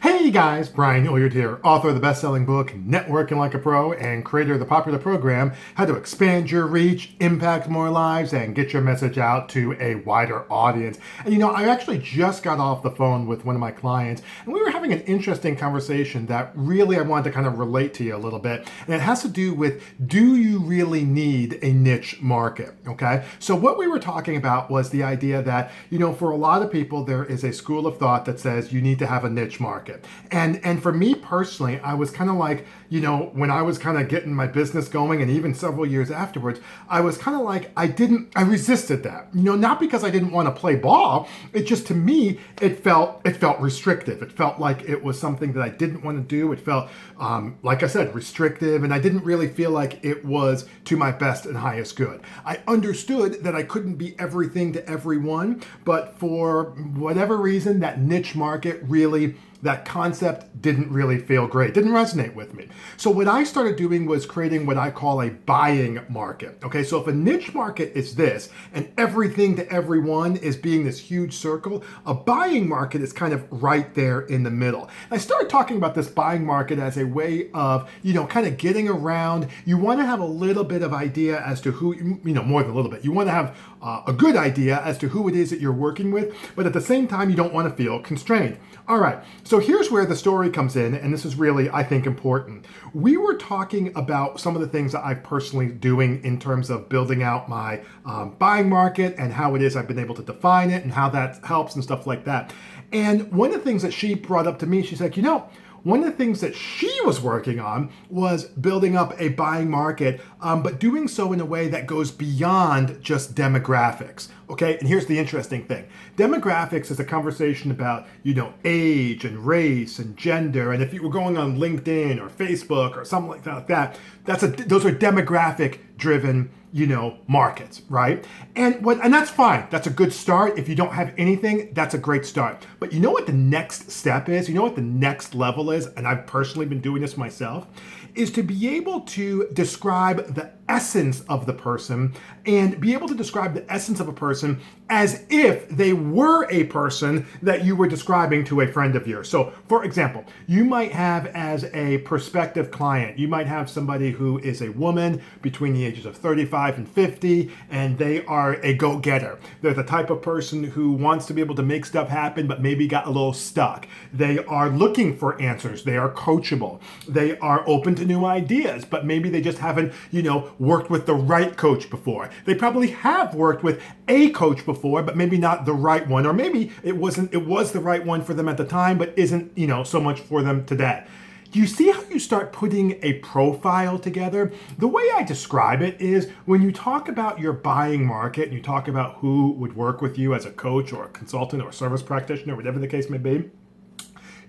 Hey guys, Brian Hilliard here, author of the best-selling book Networking Like a Pro and creator of the popular program How to Expand Your Reach, Impact More Lives, and Get Your Message Out to a Wider Audience. And I actually just got off the phone with one of my clients and we were having an interesting conversation that really I wanted to kind of relate to you a little bit. And it has to do with, do you really need a niche market? Okay, so what we were talking about was the idea that, for a lot of people, there is a school of thought that says you need to have a niche market. And for me personally, I was kind of like, when I was kind of getting my business going and even several years afterwards, I was kind of like, I resisted that, not because I didn't want to play ball. It just, to me, it felt restrictive. It felt like it was something that I didn't want to do. It felt, like I said, restrictive. And I didn't really feel like it was to my best and highest good. I understood that I couldn't be everything to everyone, but for whatever reason, that niche market really, that concept didn't really feel great, didn't resonate with me. So what I started doing was creating what I call a buying market. Okay, so if a niche market is this and everything to everyone is being this huge circle, a buying market is kind of right there in the middle. And I started talking about this buying market as a way of, kind of getting around. You want to have a little bit of idea as to who, more than a little bit. You want to have a good idea as to who it is that you're working with, but at the same time, you don't want to feel constrained. All right, so here's where the story comes in, and this is really, I think, important. We were talking about some of the things that I'm personally doing in terms of building out my buying market and how it is I've been able to define it and how that helps and stuff like that. And one of the things that she brought up to me, she's like, one of the things that she was working on was building up a buying market, but doing so in a way that goes beyond just demographics. Okay, and here's the interesting thing. Demographics is a conversation about, age and race and gender. And if you were going on LinkedIn or Facebook or something like that, those are demographic driven, markets, right? And that's fine. That's a good start. If you don't have anything, that's a great start. But you know what the next step is? You know what the next level is? And I've personally been doing this myself, is to be able to describe the essence of the person and be able to describe the essence of a person as if they were a person that you were describing to a friend of yours. So, for example, you might have as a prospective client, you might have somebody who is a woman between the ages of 35 and 50, and they are a go-getter. They're the type of person who wants to be able to make stuff happen, but maybe got a little stuck. They are looking for answers. They are coachable. They are open to new ideas, but maybe they just haven't, worked with the right coach before. They probably have worked with a coach before, but maybe not the right one, or maybe it was the right one for them at the time, but isn't, so much for them today. Do you see how you start putting a profile together? The way I describe it is when you talk about your buying market and you talk about who would work with you as a coach or a consultant or a service practitioner, whatever the case may be,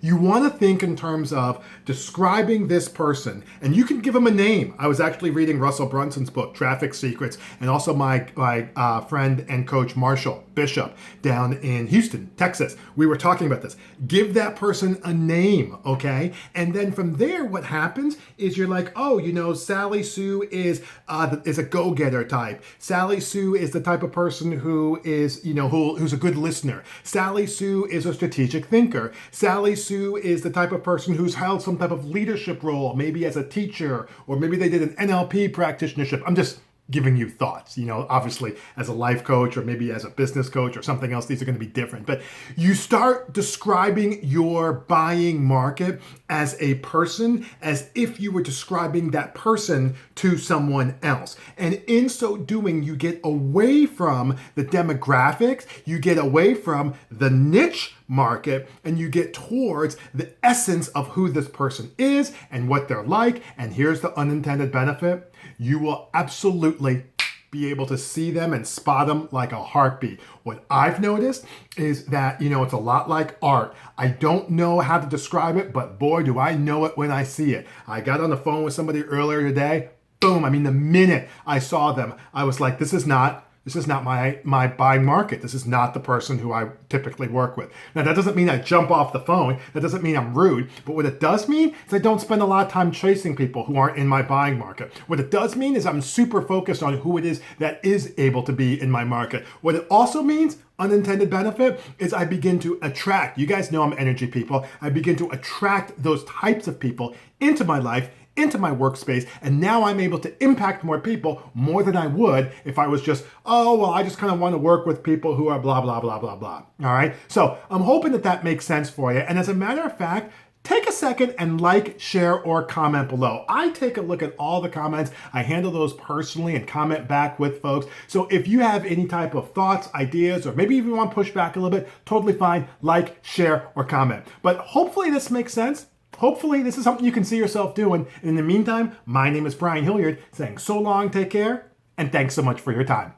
you want to think in terms of describing this person, and you can give them a name. I was actually reading Russell Brunson's book, Traffic Secrets, and also my friend and coach, Marshall Bishop, down in Houston, Texas. We were talking about this. Give that person a name, okay? And then from there, what happens is you're like, Sally Sue is a go-getter type. Sally Sue is the type of person who is, who's a good listener. Sally Sue is a strategic thinker. Sally Sue is the type of person who's held some type of leadership role, maybe as a teacher, or maybe they did an NLP practitionership. I'm just giving you thoughts, obviously as a life coach or maybe as a business coach or something else, these are going to be different. But you start describing your buying market as a person, as if you were describing that person to someone else. And in so doing, you get away from the demographics, you get away from the niche market, and you get towards the essence of who this person is and what they're like. And here's the unintended benefit. You will absolutely be able to see them and spot them like a heartbeat. What I've noticed is that, it's a lot like art. I don't know how to describe it, but boy, do I know it when I see it. I got on the phone with somebody earlier today. Boom. The minute I saw them, I was like, this is not my buying market. This is not the person who I typically work with. Now, that doesn't mean I jump off the phone. That doesn't mean I'm rude. But what it does mean is I don't spend a lot of time chasing people who aren't in my buying market. What it does mean is I'm super focused on who it is that is able to be in my market. What it also means, unintended benefit is I begin to attract, you guys know I'm energy people, I begin to attract those types of people into my life, into my workspace, and now I'm able to impact more people more than I would if I was just, oh, well, I just kind of want to work with people who are blah, blah, blah, blah, blah. All right. So I'm hoping that that makes sense for you. And as a matter of fact, take a second and like, share, or comment below. I take a look at all the comments. I handle those personally and comment back with folks. So if you have any type of thoughts, ideas, or maybe even want to push back a little bit, totally fine. Like, share, or comment. But hopefully this makes sense. Hopefully this is something you can see yourself doing. And in the meantime, my name is Brian Hilliard saying so long, take care, and thanks so much for your time.